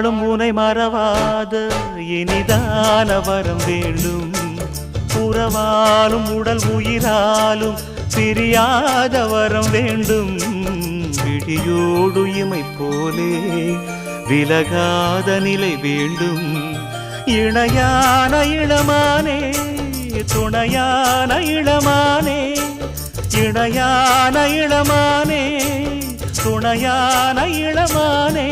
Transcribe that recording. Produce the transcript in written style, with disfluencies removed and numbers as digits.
நாளும் உனை மறவாத இனிதான வரம் வேண்டும் உறவாலும் உடல் உயிராலும் பிரியாத வரம் வேண்டும் விழியோடு இமை போலே விலகாத நிலை வேண்டும் இணையான இளமானே துணையான இளமானே இணையான இளமானே துணையான இளமானே